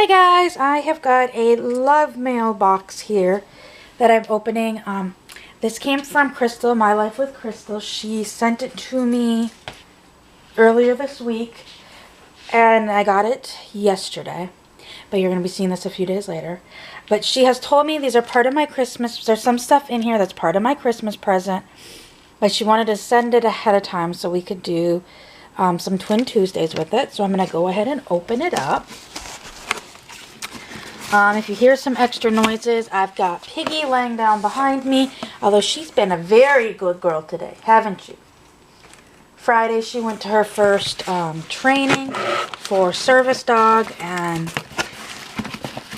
Hi guys, I have got a love mail box here that I'm opening. This came from Krystle, My Life with Krystle. She sent it to me earlier this week and I got it yesterday. But you're going to be seeing this a few days later. But she has told me these are part of my Christmas. There's some stuff in here that's part of my Christmas present. But she wanted to send it ahead of time so we could do some Twin Tuesdays with it. So I'm going to go ahead and open it up. If you hear some extra noises, I've got Piggy laying down behind me. Although she's been a very good girl today, haven't you? Friday she went to her first training for service dog. And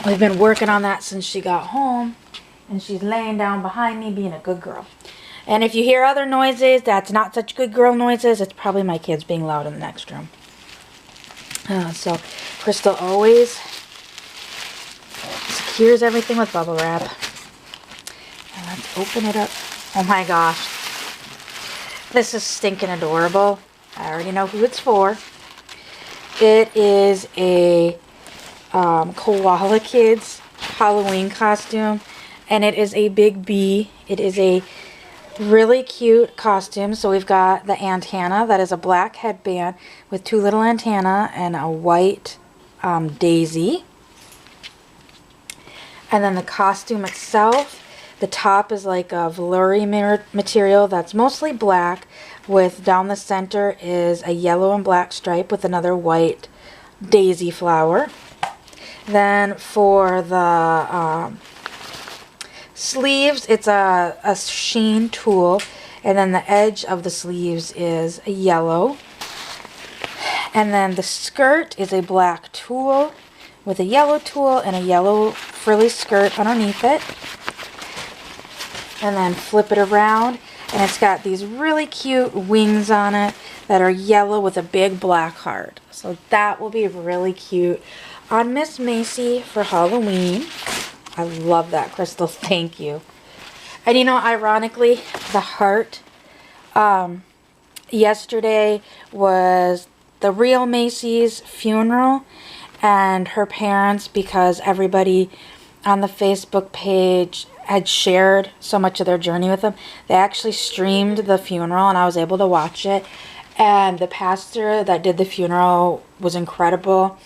we've been working on that since she got home. And she's laying down behind me being a good girl. And if you hear other noises, that's not such good girl noises. It's probably my kids being loud in the next room. So Krystle always secures everything with bubble wrap. And let's open it up. Oh my gosh. This is stinking adorable. I already know who it's for. It is a Koala Kids Halloween costume. And it is a big bee. It is a really cute costume. So we've got the antenna. That is a black headband with two little antennae and a white daisy. And then the costume itself, the top is like a velour material that's mostly black, with down the center is a yellow and black stripe with another white daisy flower. Then for the sleeves, it's a sheen tulle, and then the edge of the sleeves is a yellow. And then the skirt is a black tulle with a yellow tulle and a yellow frilly skirt underneath it. And then flip it around, and it's got these really cute wings on it that are yellow with a big black heart. So that will be really cute on Miss Macy for Halloween. I love that, Krystle. Thank you. And you know, ironically, the heart yesterday was the real Macy's funeral, and her parents, because everybody on the Facebook page had shared so much of their journey with them, they actually streamed the funeral and I was able to watch it. And the pastor that did the funeral was incredible.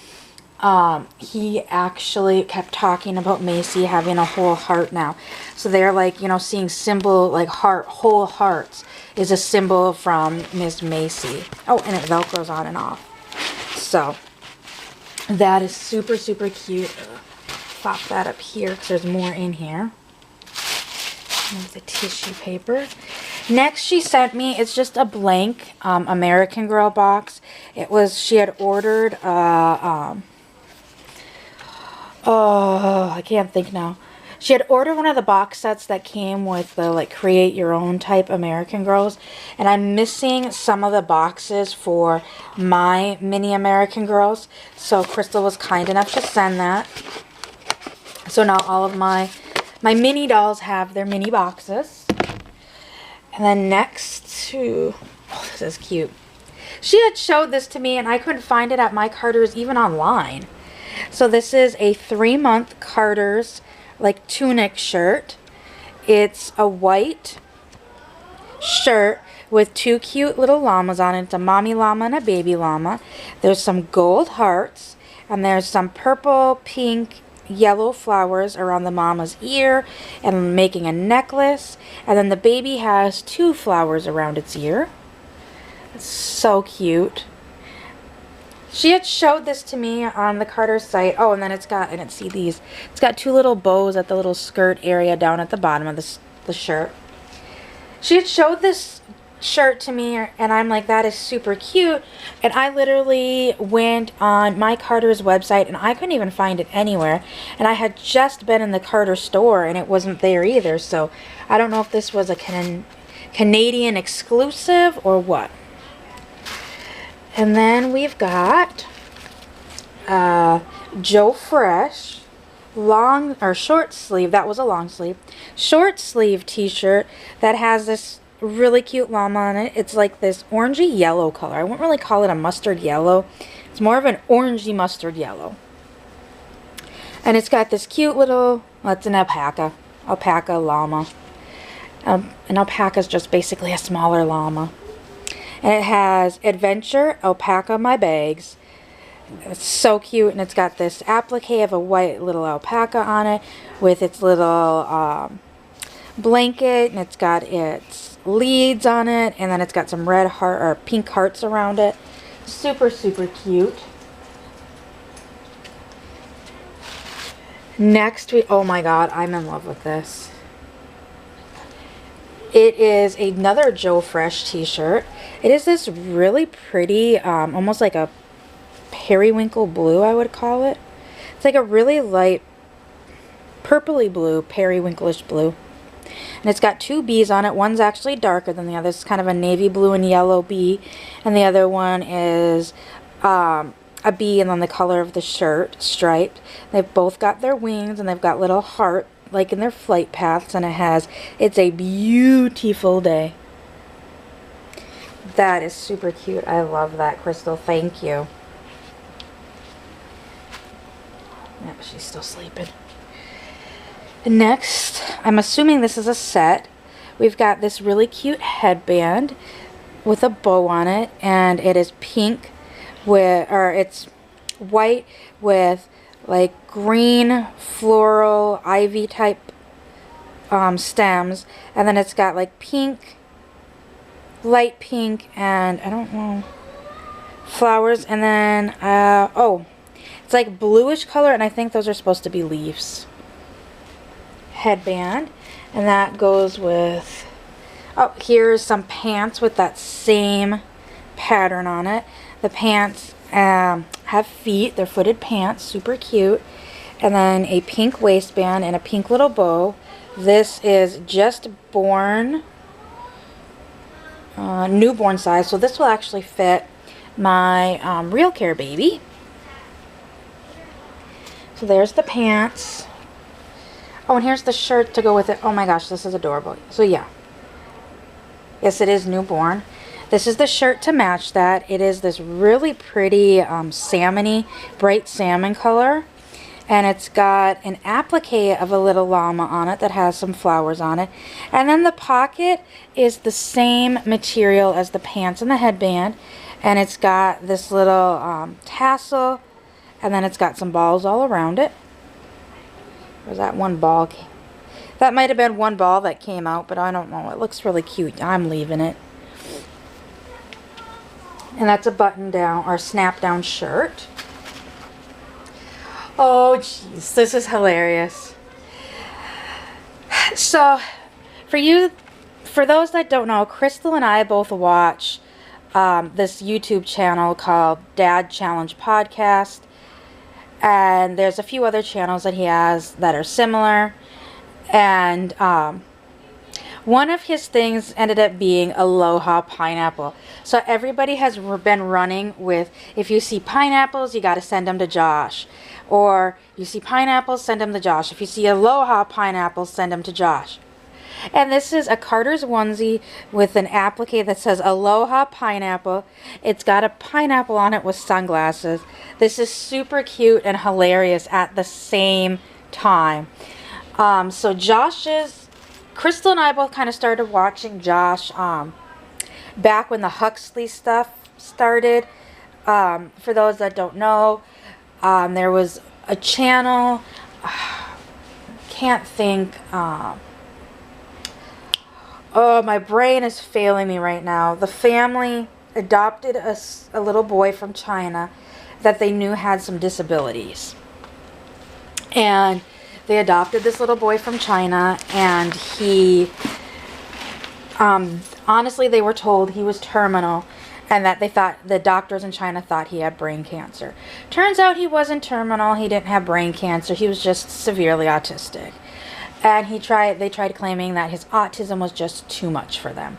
He actually kept talking about Macy having a whole heart now. So they're like, you know, seeing symbol like heart, whole hearts is a symbol from Miss Macy. Oh, and it Velcros on and off. So that is super, super cute. Pop that up here because there's more in here. There's the tissue paper. Next she sent me, it's just a blank American Girl box. It was, she had ordered oh, I can't think now. She had ordered one of the box sets that came with the like create your own type American Girls, and I'm missing some of the boxes for my mini American Girls, so Krystle was kind enough to send that. So now all of my mini dolls have their mini boxes. And then next to, oh, this is cute. She had showed this to me and I couldn't find it at my Carter's even online. So this is a 3-month Carter's like tunic shirt. It's a white shirt with two cute little llamas on it. It's a mommy llama and a baby llama. There's some gold hearts and there's some purple, pink, yellow flowers around the mama's ear and making a necklace. And then the baby has 2 flowers around its ear. It's so cute. She had showed this to me on the Carter site. Oh, and then it's got, I didn't see these. It's got 2 little bows at the little skirt area down at the bottom of the shirt. She had showed this shirt to me and I'm like, that is super cute. And I literally went on my Carter's website and I couldn't even find it anywhere. And I had just been in the Carter store and it wasn't there either. So I don't know if this was a Canadian exclusive or what. And then we've got Joe Fresh long or short sleeve, that was a long sleeve, short sleeve t-shirt that has this really cute llama on it. It's like this orangey yellow color. I wouldn't really call it a mustard yellow. It's more of an orangey mustard yellow. And it's got this cute little, well, it's an alpaca llama. An alpaca is just basically a smaller llama. And it has Adventure Alpaca My Bags. It's so cute, and it's got this applique of a white little alpaca on it with its little blanket, and it's got its leads on it, and then it's got some red heart or pink hearts around it. Super, super cute. Next, oh my god, I'm in love with this. It is another Joe Fresh t-shirt. It is this really pretty, almost like a periwinkle blue, I would call it. It's like a really light purpley blue, periwinkle-ish blue. And it's got two B's on it. One's actually darker than the other. It's kind of a navy blue and yellow B. And the other one is a B and then the color of the shirt, striped. They've both got their wings and they've got little heart like in their flight paths. And it's a beautiful day. That is super cute. I love that, Krystle. Thank you. Yep, she's still sleeping. Next, I'm assuming this is a set. We've got this really cute headband with a bow on it, and it is pink with, or it's white with like green floral ivy type stems, and then it's got like pink, light pink, and I don't know, flowers, and then oh, it's like bluish color, and I think those are supposed to be leaves. Headband, and that goes with, oh, here's some pants with that same pattern on it. The pants have feet, they're footed pants, super cute, and then a pink waistband and a pink little bow. This is just born, newborn size, so this will actually fit my Real Care baby. So there's the pants. Oh, and here's the shirt to go with it. Oh my gosh, this is adorable. So yeah. Yes, it is newborn. This is the shirt to match that. It is this really pretty salmon-y, bright salmon color. And it's got an applique of a little llama on it that has some flowers on it. And then the pocket is the same material as the pants and the headband. And it's got this little tassel. And then it's got some balls all around it. Or that one ball? That might have been one ball that came out, but I don't know. It looks really cute. I'm leaving it. And that's a button down or snap down shirt. Oh, jeez. This is hilarious. So, for those that don't know, Krystle and I both watch this YouTube channel called Dad Challenge Podcast. And there's a few other channels that he has that are similar. And one of his things ended up being Aloha Pineapple. So everybody has been running with, if you see pineapples, you got to send them to Josh. Or you see pineapples, send them to Josh. If you see Aloha Pineapple, send them to Josh. And this is a Carter's onesie with an applique that says Aloha Pineapple. It's got a pineapple on it with sunglasses. This is super cute and hilarious at the same time. So Krystle and I both kind of started watching Josh back when the Huxley stuff started. For those that don't know, there was a channel, can't think, oh, my brain is failing me right now. The family adopted a little boy from China that they knew had some disabilities. And they adopted this little boy from China, and he, honestly, they were told he was terminal, and that the doctors in China thought he had brain cancer. Turns out he wasn't terminal, he didn't have brain cancer, he was just severely autistic. And they tried claiming that his autism was just too much for them.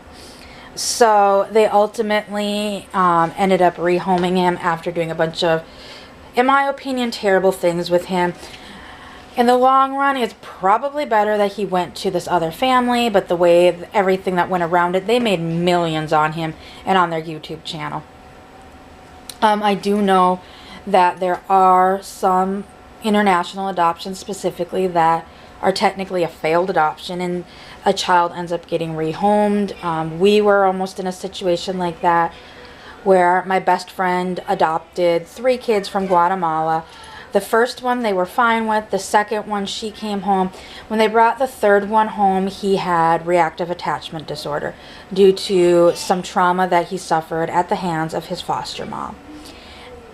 So they ultimately ended up rehoming him after doing a bunch of, in my opinion, terrible things with him. In the long run, it's probably better that he went to this other family, but the way everything that went around it, they made millions on him and on their YouTube channel. I do know that there are some international adoptions specifically that are technically a failed adoption, and a child ends up getting rehomed. We were almost in a situation like that where my best friend adopted 3 kids from Guatemala. The first one they were fine with. The second one, she came home. When they brought the third one home, he had reactive attachment disorder due to some trauma that he suffered at the hands of his foster mom.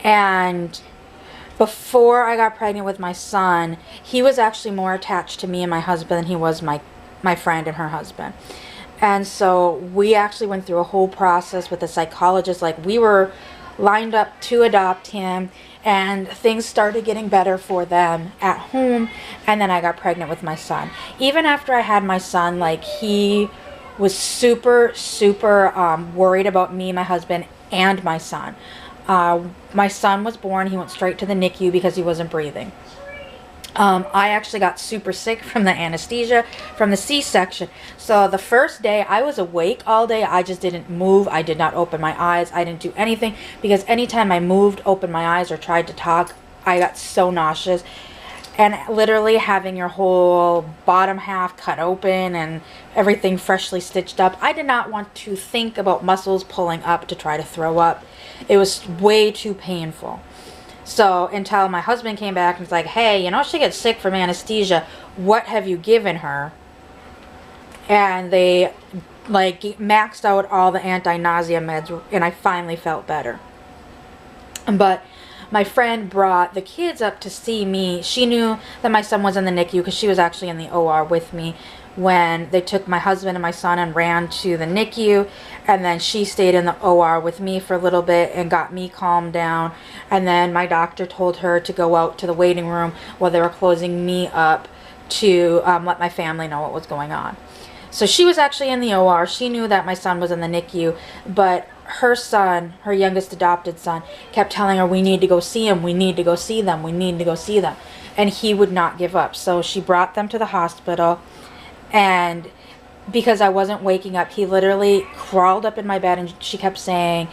And before I got pregnant with my son, he was actually more attached to me and my husband than he was my friend and her husband. And so we actually went through a whole process with a psychologist. Like, we were lined up to adopt him, and things started getting better for them at home. And then I got pregnant with my son. Even after I had my son, like, he was super worried about me, my husband, and my son. My son was born. He went straight to the NICU because he wasn't breathing. I actually got super sick from the anesthesia, from the C-section. So the first day, I was awake all day. I just didn't move. I did not open my eyes. I didn't do anything, because anytime I moved, opened my eyes, or tried to talk, I got so nauseous. And literally having your whole bottom half cut open and everything freshly stitched up, I did not want to think about muscles pulling up to try to throw up. It was way too painful. So until my husband came back and was like, hey, you know, she gets sick from anesthesia. What have you given her? And they like maxed out all the anti-nausea meds, and I finally felt better. But my friend brought the kids up to see me. She knew that my son was in the NICU because she was actually in the OR with me when they took my husband and my son and ran to the NICU. And then she stayed in the OR with me for a little bit and got me calmed down. And then my doctor told her to go out to the waiting room while they were closing me up to let my family know what was going on. So she was actually in the OR. She knew that my son was in the NICU, but her son, her youngest adopted son, kept telling her, we need to go see him, we need to go see them, we need to go see them. And he would not give up. So she brought them to the hospital, and because I wasn't waking up, he literally crawled up in my bed, and she kept saying,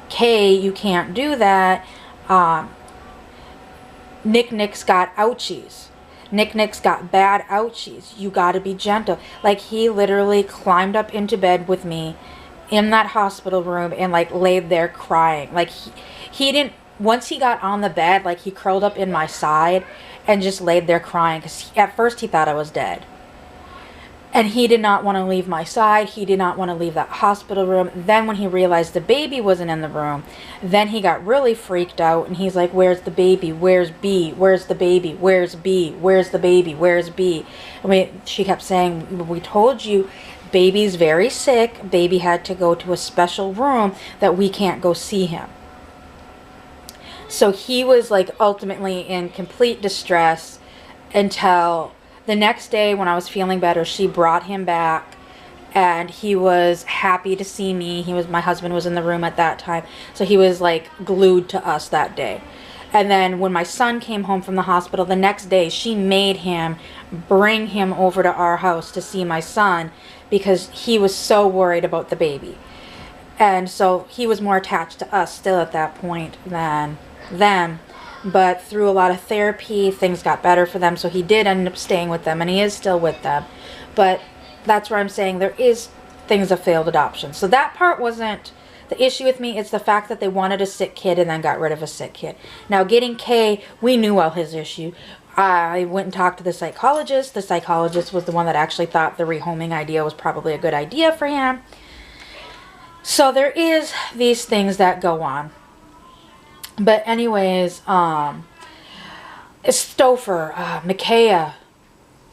Kay, you can't do that. Nick's got ouchies. Nick's got bad ouchies. You got to be gentle. Like, he literally climbed up into bed with me in that hospital room and like laid there crying. Like, he didn't, once he got on the bed, like, he curled up in my side and just laid there crying, because at first he thought I was dead. And he did not want to leave my side. He did not want to leave that hospital room. Then when he realized the baby wasn't in the room, then he got really freaked out. And he's like, where's the baby? Where's B? Where's the baby? Where's B? Where's the baby? Where's B? She kept saying, we told you, baby's very sick. Baby had to go to a special room that we can't go see him. So he was like ultimately in complete distress until the next day when I was feeling better. She brought him back, and he was happy to see me. My husband was in the room at that time, so he was like glued to us that day. And then when my son came home from the hospital the next day, she made him bring him over to our house to see my son, because he was so worried about the baby. And so he was more attached to us still at that point than them. But through a lot of therapy, things got better for them. So he did end up staying with them, and he is still with them. But that's where I'm saying there is things of failed adoption. So that part wasn't the issue with me. It's the fact that they wanted a sick kid and then got rid of a sick kid. Now, getting Kay, we knew all his issue. I went and talked to the psychologist. The psychologist was the one that actually thought the rehoming idea was probably a good idea for him. So there is these things that go on. But anyways, Stouffer, Micaiah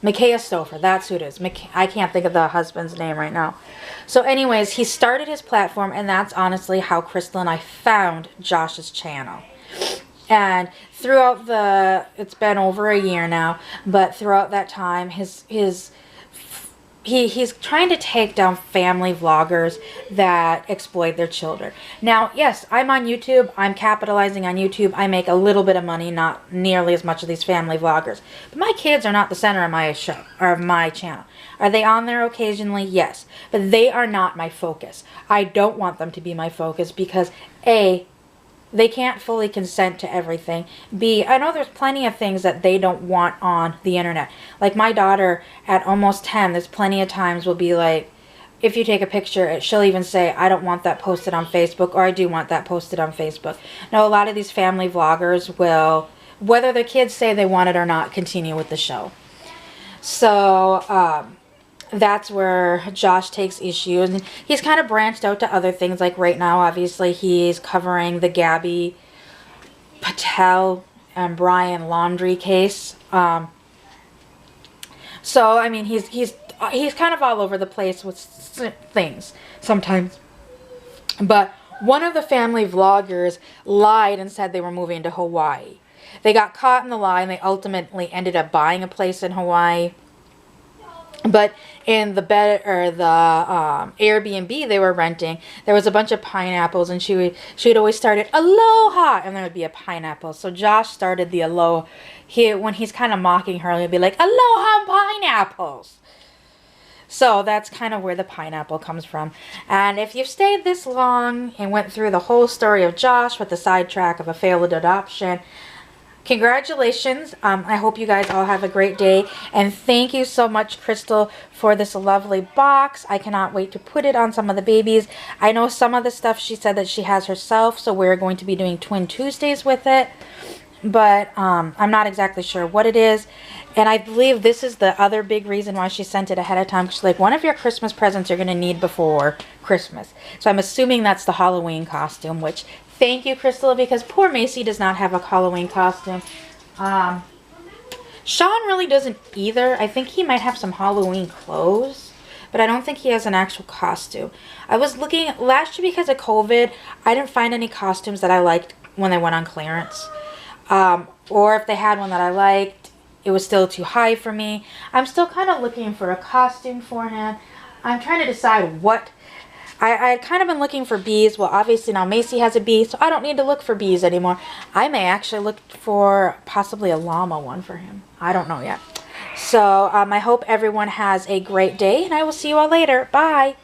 Stouffer, that's who it is. I can't think of the husband's name right now. So anyways, he started his platform, and that's honestly how Krystle and I found Josh's channel. And throughout it's been over a year now, but throughout that time, he's trying to take down family vloggers that exploit their children. Now, yes, I'm on YouTube. I'm capitalizing on YouTube. I make a little bit of money, not nearly as much as these family vloggers. But my kids are not the center of my show or of my channel. Are they on there occasionally? Yes. But they are not my focus. I don't want them to be my focus because, A, they can't fully consent to everything. B, I know there's plenty of things that they don't want on the internet. Like my daughter at almost 10, there's plenty of times will be like, if you take a picture, she'll even say, I don't want that posted on Facebook, or I do want that posted on Facebook. Now, a lot of these family vloggers will, whether their kids say they want it or not, continue with the show. So, that's where Josh takes issue. And he's kind of branched out to other things. Like right now, obviously, he's covering the Gabby Patel and Brian laundry case. So, I mean, he's kind of all over the place with things sometimes. But one of the family vloggers lied and said they were moving to Hawaii. They got caught in the lie, and they ultimately ended up buying a place in Hawaii. But in the bed, or the Airbnb they were renting, there was a bunch of pineapples, and she'd always started aloha, and there would be a pineapple. So Josh started the aloha. When he's kind of mocking her, he'll be like, aloha pineapples. So that's kind of where the pineapple comes from. And if you've stayed this long and went through the whole story of Josh with the sidetrack of a failed adoption, congratulations. I hope you guys all have a great day. And thank you so much, Krystle, for this lovely box. I cannot wait to put it on some of the babies. I know some of the stuff she said that she has herself, so we're going to be doing Twin Tuesdays with it. But I'm not exactly sure what it is. And I believe this is the other big reason why she sent it ahead of time. She's like, one of your Christmas presents you're going to need before Christmas. So I'm assuming that's the Halloween costume, which thank you, Krystle, because poor Macy does not have a Halloween costume. Sean really doesn't either. I think he might have some Halloween clothes, but I don't think he has an actual costume. I was looking last year because of COVID. I didn't find any costumes that I liked when they went on clearance. Or if they had one that I liked, it was still too high for me. I'm still kind of looking for a costume for him. I'm trying to decide what. I had kind of been looking for bees. Well, obviously now Macy has a bee, so I don't need to look for bees anymore. I may actually look for possibly a llama one for him. I don't know yet. So I hope everyone has a great day, and I will see you all later. Bye.